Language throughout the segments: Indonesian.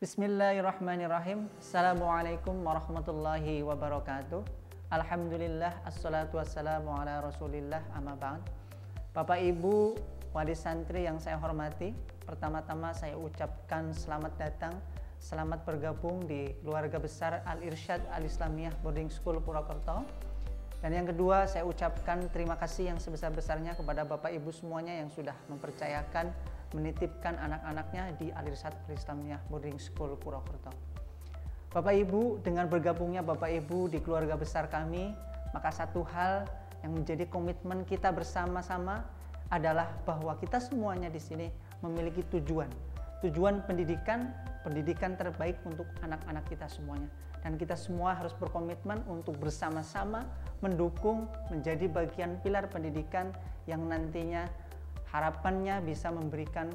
Bismillahirrahmanirrahim. Assalamualaikum warahmatullahi wabarakatuh. Alhamdulillah, assalatu wassalamu ala rasulillah, amma ba'd. Bapak Ibu wali santri yang saya hormati, pertama-tama saya ucapkan selamat datang, selamat bergabung di keluarga besar Al-Irsyad Al-Islamiyah Boarding School Purwokerto. Dan yang kedua, saya ucapkan terima kasih yang sebesar-besarnya kepada Bapak Ibu semuanya yang sudah mempercayakan, menitipkan anak-anaknya di Al-Irsyad Al-Islamiyah Boarding School Purwokerto. Bapak Ibu, dengan bergabungnya Bapak Ibu di keluarga besar kami, maka satu hal yang menjadi komitmen kita bersama-sama adalah bahwa kita semuanya di sini memiliki tujuan pendidikan terbaik untuk anak-anak kita semuanya. Dan kita semua harus berkomitmen untuk bersama-sama mendukung, menjadi bagian pilar pendidikan yang nantinya harapannya bisa memberikan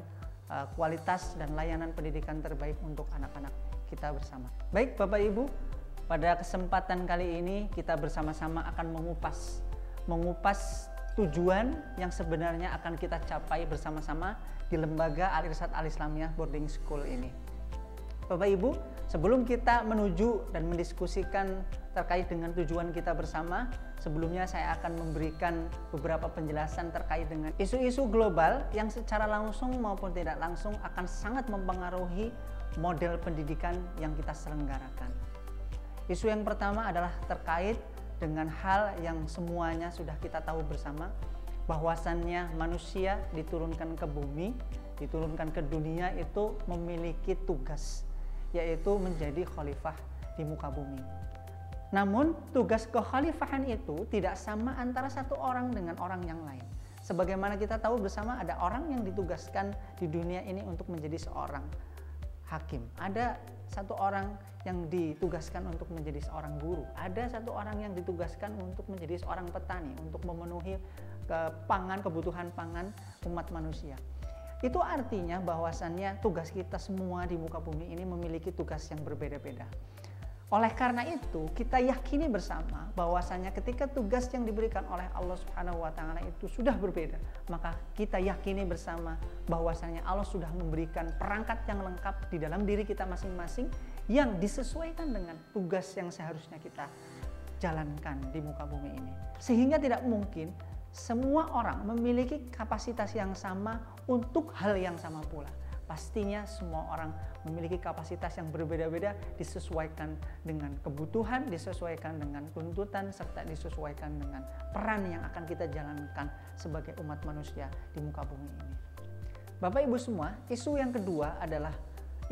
kualitas dan layanan pendidikan terbaik untuk anak-anak kita bersama. Baik Bapak Ibu, pada kesempatan kali ini kita bersama-sama akan mengupas tujuan yang sebenarnya akan kita capai bersama-sama di lembaga Al-Irsyad Al-Islamiyah Boarding School ini. Bapak Ibu, sebelum kita menuju dan mendiskusikan terkait dengan tujuan kita bersama, sebelumnya saya akan memberikan beberapa penjelasan terkait dengan isu-isu global yang secara langsung maupun tidak langsung akan sangat mempengaruhi model pendidikan yang kita selenggarakan. Isu yang pertama adalah terkait dengan hal yang semuanya sudah kita tahu bersama, bahwasannya manusia diturunkan ke bumi, diturunkan ke dunia itu memiliki tugas, yaitu menjadi khalifah di muka bumi. Namun tugas kekhalifahan itu tidak sama antara satu orang dengan orang yang lain. Sebagaimana kita tahu bersama, ada orang yang ditugaskan di dunia ini untuk menjadi seorang hakim, ada satu orang yang ditugaskan untuk menjadi seorang guru, ada satu orang yang ditugaskan untuk menjadi seorang petani, untuk memenuhi kebutuhan pangan umat manusia. Itu artinya bahwasannya tugas kita semua di muka bumi ini memiliki tugas yang berbeda-beda. Oleh karena itu, kita yakini bersama bahwasannya ketika tugas yang diberikan oleh Allah Subhanahu wa Ta'ala itu sudah berbeda, maka kita yakini bersama bahwasannya Allah sudah memberikan perangkat yang lengkap di dalam diri kita masing-masing yang disesuaikan dengan tugas yang seharusnya kita jalankan di muka bumi ini. Sehingga tidak mungkin semua orang memiliki kapasitas yang sama untuk hal yang sama pula. Pastinya semua orang memiliki kapasitas yang berbeda-beda, disesuaikan dengan kebutuhan, disesuaikan dengan tuntutan, serta disesuaikan dengan peran yang akan kita jalankan sebagai umat manusia di muka bumi ini. Bapak Ibu semua, isu yang kedua adalah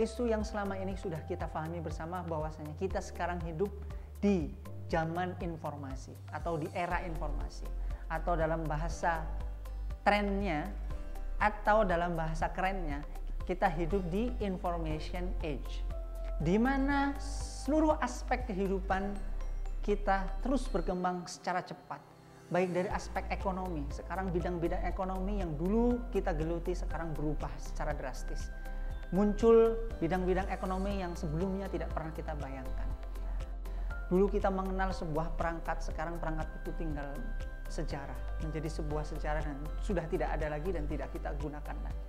isu yang selama ini sudah kita pahami bersama, bahwasanya kita sekarang hidup di zaman informasi atau di era informasi, atau dalam bahasa trennya atau dalam bahasa kerennya, kita hidup di information age, di mana seluruh aspek kehidupan kita terus berkembang secara cepat, baik dari aspek ekonomi. Sekarang bidang-bidang ekonomi yang dulu kita geluti sekarang berubah secara drastis. Muncul bidang-bidang ekonomi yang sebelumnya tidak pernah kita bayangkan. Dulu kita mengenal sebuah perangkat, sekarang perangkat itu tinggal sejarah, menjadi sebuah sejarah dan sudah tidak ada lagi dan tidak kita gunakan lagi.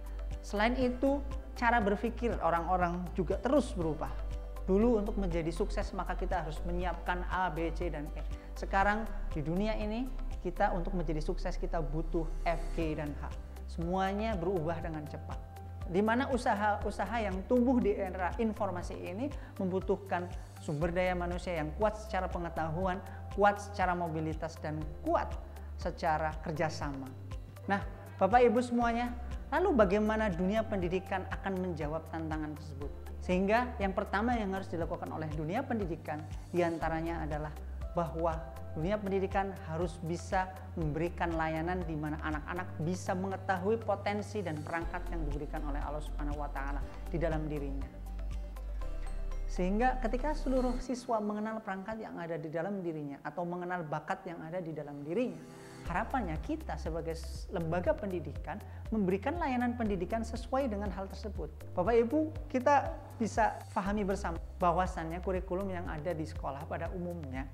Selain itu, cara berpikir orang-orang juga terus berubah. Dulu untuk menjadi sukses maka kita harus menyiapkan A, B, C, dan E. Sekarang di dunia ini kita untuk menjadi sukses kita butuh F, G, dan H. Semuanya berubah dengan cepat. Di mana usaha-usaha yang tumbuh di era informasi ini membutuhkan sumber daya manusia yang kuat secara pengetahuan, kuat secara mobilitas, dan kuat secara kerjasama. Nah, Bapak Ibu semuanya, lalu bagaimana dunia pendidikan akan menjawab tantangan tersebut? Sehingga yang pertama yang harus dilakukan oleh dunia pendidikan diantaranya adalah bahwa dunia pendidikan harus bisa memberikan layanan di mana anak-anak bisa mengetahui potensi dan perangkat yang diberikan oleh Allah Subhanahu wa Ta'ala di dalam dirinya. Sehingga ketika seluruh siswa mengenal perangkat yang ada di dalam dirinya atau mengenal bakat yang ada di dalam dirinya, harapannya kita sebagai lembaga pendidikan memberikan layanan pendidikan sesuai dengan hal tersebut. Bapak Ibu, kita bisa pahami bersama bahwasannya kurikulum yang ada di sekolah pada umumnya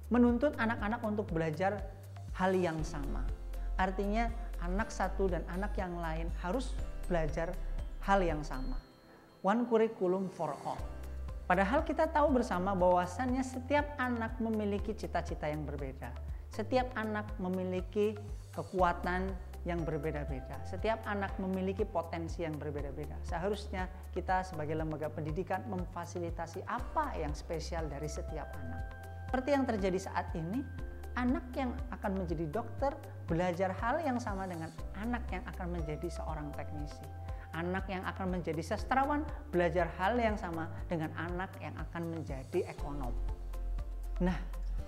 menuntut anak-anak untuk belajar hal yang sama. Artinya anak satu dan anak yang lain harus belajar hal yang sama. one curriculum for all. Padahal kita tahu bersama bahwasannya setiap anak memiliki cita-cita yang berbeda. Setiap anak memiliki kekuatan yang berbeda-beda. Setiap anak memiliki potensi yang berbeda-beda. Seharusnya kita sebagai lembaga pendidikan memfasilitasi apa yang spesial dari setiap anak. Seperti yang terjadi saat ini, anak yang akan menjadi dokter belajar hal yang sama dengan anak yang akan menjadi seorang teknisi. Anak yang akan menjadi sastrawan belajar hal yang sama dengan anak yang akan menjadi ekonom. Nah,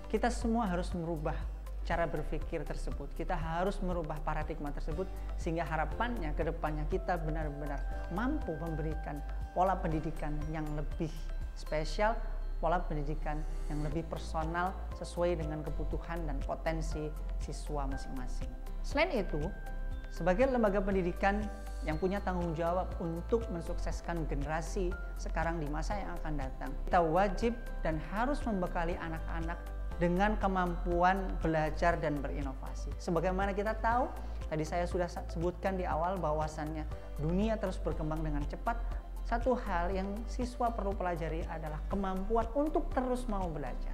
kita semua harus merubah cara berpikir tersebut. Kita harus merubah paradigma tersebut sehingga harapannya ke depannya kita benar-benar mampu memberikan pola pendidikan yang lebih spesial, pola pendidikan yang lebih personal sesuai dengan kebutuhan dan potensi siswa masing-masing. Selain itu, sebagai lembaga pendidikan yang punya tanggung jawab untuk mensukseskan generasi sekarang di masa yang akan datang, kita wajib dan harus membekali anak-anak dengan kemampuan belajar dan berinovasi. Sebagaimana kita tahu, tadi saya sudah sebutkan di awal bahwasannya dunia terus berkembang dengan cepat. Satu hal yang siswa perlu pelajari adalah kemampuan untuk terus mau belajar.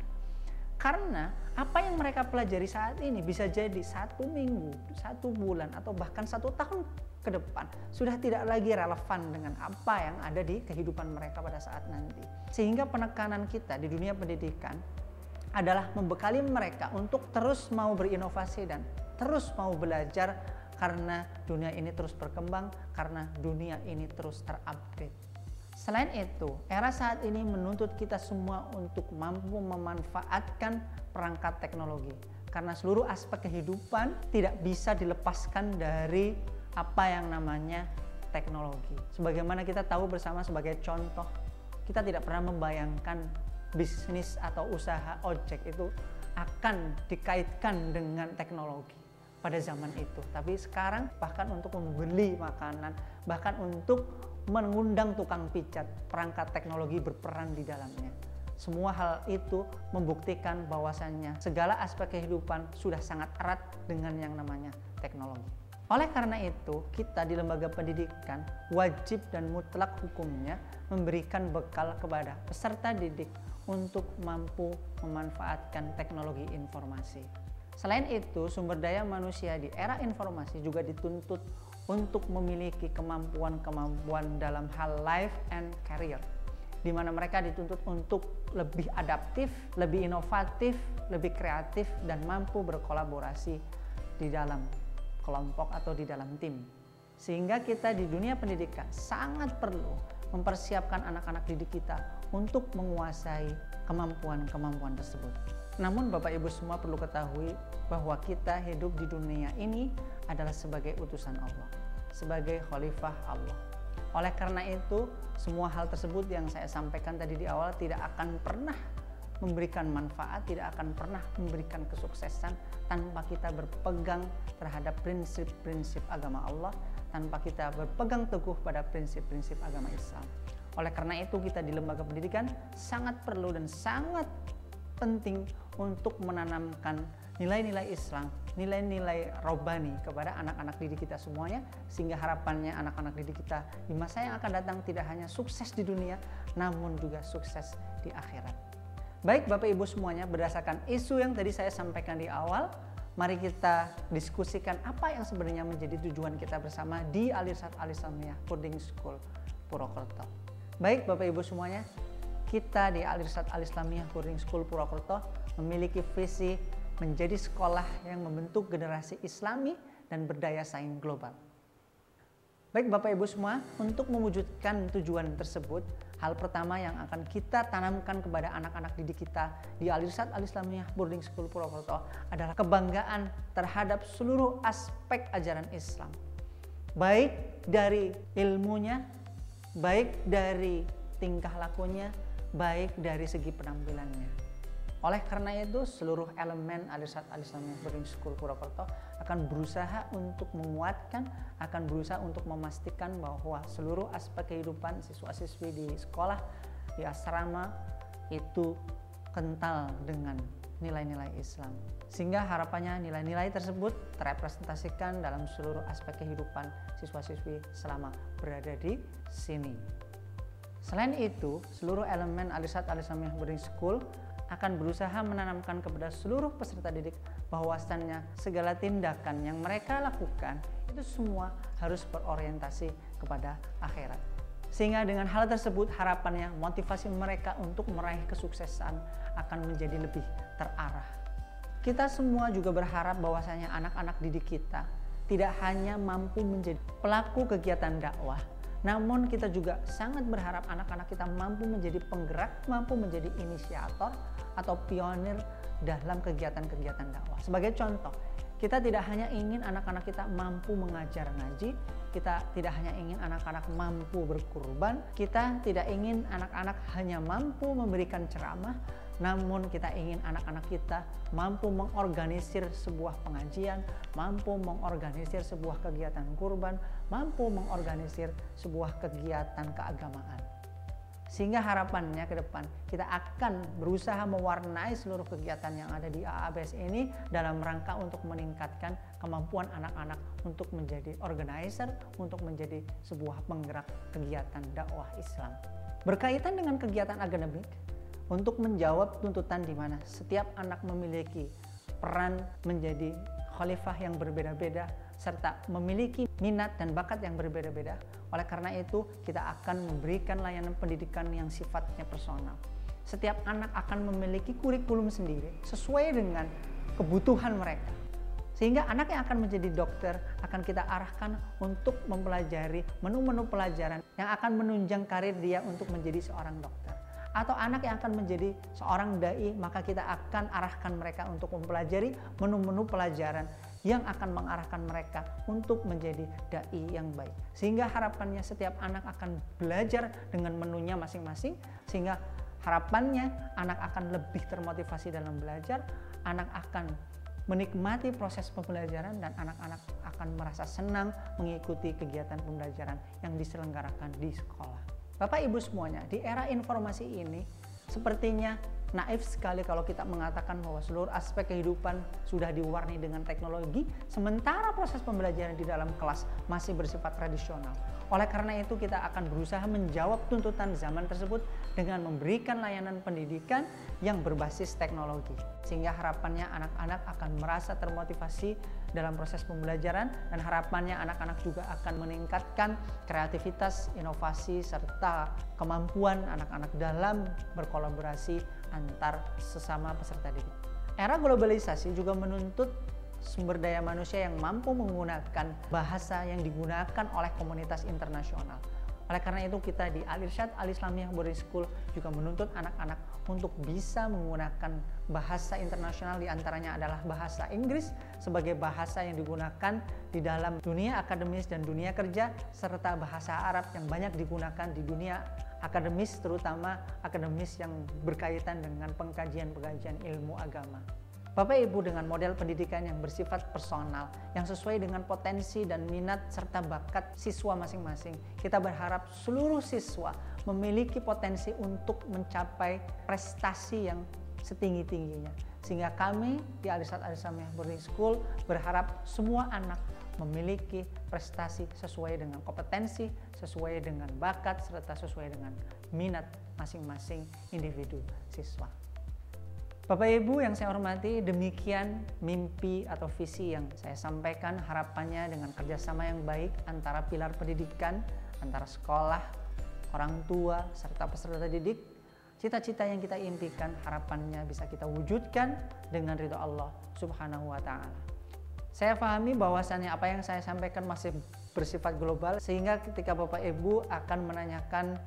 Karena apa yang mereka pelajari saat ini bisa jadi 1 minggu, 1 bulan, atau bahkan 1 tahun ke depan sudah tidak lagi relevan dengan apa yang ada di kehidupan mereka pada saat nanti. Sehingga penekanan kita di dunia pendidikan adalah membekali mereka untuk terus mau berinovasi dan terus mau belajar karena dunia ini terus berkembang, karena dunia ini terus terupgrade. Selain itu, era saat ini menuntut kita semua untuk mampu memanfaatkan perangkat teknologi. Karena seluruh aspek kehidupan tidak bisa dilepaskan dari apa yang namanya teknologi. Sebagaimana kita tahu bersama sebagai contoh, kita tidak pernah membayangkan bisnis atau usaha ojek itu akan dikaitkan dengan teknologi pada zaman itu. Tapi sekarang bahkan untuk membeli makanan, bahkan untuk mengundang tukang pijat, perangkat teknologi berperan di dalamnya. Semua hal itu membuktikan bahwasannya segala aspek kehidupan sudah sangat erat dengan yang namanya teknologi. Oleh karena itu, kita di lembaga pendidikan wajib dan mutlak hukumnya memberikan bekal kepada peserta didik untuk mampu memanfaatkan teknologi informasi. Selain itu, sumber daya manusia di era informasi juga dituntut untuk memiliki kemampuan-kemampuan dalam hal life and career, di mana mereka dituntut untuk lebih adaptif, lebih inovatif, lebih kreatif, dan mampu berkolaborasi di dalam kelompok atau di dalam tim. Sehingga kita di dunia pendidikan sangat perlu mempersiapkan anak-anak didik kita untuk menguasai kemampuan-kemampuan tersebut. Namun Bapak Ibu semua perlu ketahui bahwa kita hidup di dunia ini adalah sebagai utusan Allah, sebagai khalifah Allah. Oleh karena itu, semua hal tersebut yang saya sampaikan tadi di awal tidak akan pernah memberikan manfaat, tidak akan pernah memberikan kesuksesan tanpa kita berpegang terhadap prinsip-prinsip agama Allah, tanpa kita berpegang teguh pada prinsip-prinsip agama Islam. Oleh karena itu, kita di lembaga pendidikan sangat perlu dan sangat penting untuk menanamkan nilai-nilai Islam, nilai-nilai robbani kepada anak-anak didik kita semuanya, sehingga harapannya anak-anak didik kita di masa yang akan datang tidak hanya sukses di dunia, namun juga sukses di akhirat. Baik Bapak Ibu semuanya, berdasarkan isu yang tadi saya sampaikan di awal, mari kita diskusikan apa yang sebenarnya menjadi tujuan kita bersama di Al-Irsyad Al-Islamiyah Boarding School Purwokerto. Baik Bapak Ibu semuanya, kita di Al-Irsyad Al-Islamiyah Boarding School Purwokerto memiliki visi menjadi sekolah yang membentuk generasi Islami dan berdaya saing global. Baik Bapak Ibu semua, untuk mewujudkan tujuan tersebut, hal pertama yang akan kita tanamkan kepada anak-anak didik kita di Al-Irsyad Al-Islamiyah Boarding School Purwokerto adalah kebanggaan terhadap seluruh aspek ajaran Islam. Baik dari ilmunya, baik dari tingkah lakunya, baik dari segi penampilannya. Oleh karena itu, seluruh elemen Al-Irsyad Al-Islamiyah Boarding School Purwokerto akan berusaha untuk menguatkan, akan berusaha untuk memastikan bahwa seluruh aspek kehidupan siswa-siswi di sekolah, di asrama itu kental dengan nilai-nilai Islam. Sehingga harapannya nilai-nilai tersebut terrepresentasikan dalam seluruh aspek kehidupan siswa-siswi selama berada di sini. Selain itu, seluruh elemen Al-Irsyad Al-Islamiyah Boarding School akan berusaha menanamkan kepada seluruh peserta didik bahwasannya segala tindakan yang mereka lakukan itu semua harus berorientasi kepada akhirat. Sehingga dengan hal tersebut harapannya motivasi mereka untuk meraih kesuksesan akan menjadi lebih terarah. Kita semua juga berharap bahwasanya anak-anak didik kita tidak hanya mampu menjadi pelaku kegiatan dakwah, namun kita juga sangat berharap anak-anak kita mampu menjadi penggerak, mampu menjadi inisiator atau pionir dalam kegiatan-kegiatan dakwah. Sebagai contoh, kita tidak hanya ingin anak-anak kita mampu mengajar ngaji, kita tidak hanya ingin anak-anak mampu berkurban, kita tidak ingin anak-anak hanya mampu memberikan ceramah, namun kita ingin anak-anak kita mampu mengorganisir sebuah pengajian, mampu mengorganisir sebuah kegiatan kurban, mampu mengorganisir sebuah kegiatan keagamaan. Sehingga harapannya ke depan kita akan berusaha mewarnai seluruh kegiatan yang ada di AABS ini dalam rangka untuk meningkatkan kemampuan anak-anak untuk menjadi organizer, untuk menjadi sebuah penggerak kegiatan dakwah Islam. Berkaitan dengan kegiatan akademik, untuk menjawab tuntutan di mana setiap anak memiliki peran menjadi khalifah yang berbeda-beda serta memiliki minat dan bakat yang berbeda-beda. Oleh karena itu, kita akan memberikan layanan pendidikan yang sifatnya personal. Setiap anak akan memiliki kurikulum sendiri sesuai dengan kebutuhan mereka. Sehingga anak yang akan menjadi dokter akan kita arahkan untuk mempelajari menu-menu pelajaran yang akan menunjang karir dia untuk menjadi seorang dokter. Atau anak yang akan menjadi seorang dai, maka kita akan arahkan mereka untuk mempelajari menu-menu pelajaran yang akan mengarahkan mereka untuk menjadi dai yang baik. Sehingga harapannya setiap anak akan belajar dengan menunya masing-masing, sehingga harapannya anak akan lebih termotivasi dalam belajar, anak akan menikmati proses pembelajaran, dan anak-anak akan merasa senang mengikuti kegiatan pembelajaran yang diselenggarakan di sekolah. Bapak Ibu semuanya, di era informasi ini sepertinya naif sekali kalau kita mengatakan bahwa seluruh aspek kehidupan sudah diwarnai dengan teknologi, sementara proses pembelajaran di dalam kelas masih bersifat tradisional. Oleh karena itu, kita akan berusaha menjawab tuntutan zaman tersebut dengan memberikan layanan pendidikan yang berbasis teknologi. Sehingga harapannya anak-anak akan merasa termotivasi dalam proses pembelajaran, dan harapannya anak-anak juga akan meningkatkan kreativitas, inovasi, serta kemampuan anak-anak dalam berkolaborasi antar sesama peserta didik. Era globalisasi juga menuntut sumber daya manusia yang mampu menggunakan bahasa yang digunakan oleh komunitas internasional. Oleh karena itu, kita di Al-Irsyad Al-Islamiyah Boarding School juga menuntut anak-anak untuk bisa menggunakan bahasa internasional, diantaranya adalah bahasa Inggris sebagai bahasa yang digunakan di dalam dunia akademis dan dunia kerja, serta bahasa Arab yang banyak digunakan di dunia akademis, terutama akademis yang berkaitan dengan pengkajian-pengkajian ilmu agama. Bapak Ibu, dengan model pendidikan yang bersifat personal, yang sesuai dengan potensi dan minat serta bakat siswa masing-masing, kita berharap seluruh siswa memiliki potensi untuk mencapai prestasi yang setinggi-tingginya. Sehingga kami di Al-Irsyad Al-Islamiyah Boarding School berharap semua anak memiliki prestasi sesuai dengan kompetensi, sesuai dengan bakat, serta sesuai dengan minat masing-masing individu siswa. Bapak Ibu yang saya hormati, demikian mimpi atau visi yang saya sampaikan. Harapannya dengan kerjasama yang baik antara pilar pendidikan, antara sekolah, orang tua, serta peserta didik, cita-cita yang kita impikan harapannya bisa kita wujudkan dengan ridho Allah Subhanahu wa Ta'ala. Saya pahami bahwasannya apa yang saya sampaikan masih bersifat global, sehingga ketika Bapak Ibu akan menanyakan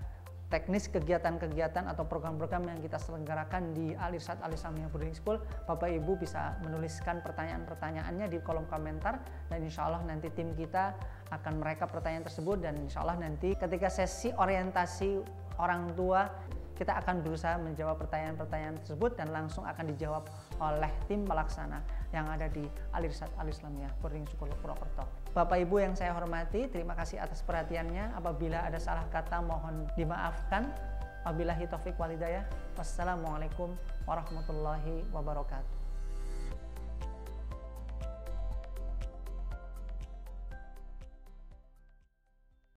teknis kegiatan-kegiatan atau program-program yang kita selenggarakan di Al-Irsyad Al-Islamiyah Boarding School, Bapak Ibu bisa menuliskan pertanyaan-pertanyaannya di kolom komentar, dan insya Allah nanti tim kita akan merekap pertanyaan tersebut, dan insya Allah nanti ketika sesi orientasi orang tua kita akan berusaha menjawab pertanyaan-pertanyaan tersebut dan langsung akan dijawab oleh tim pelaksana yang ada di Al-Irsyad Al-Islamiyah Boarding School Purwokerto. Bapak Ibu yang saya hormati, terima kasih atas perhatiannya. Apabila ada salah kata mohon dimaafkan. Wabillahi taufiq wal hidayah. Wassalamualaikum warahmatullahi wabarakatuh.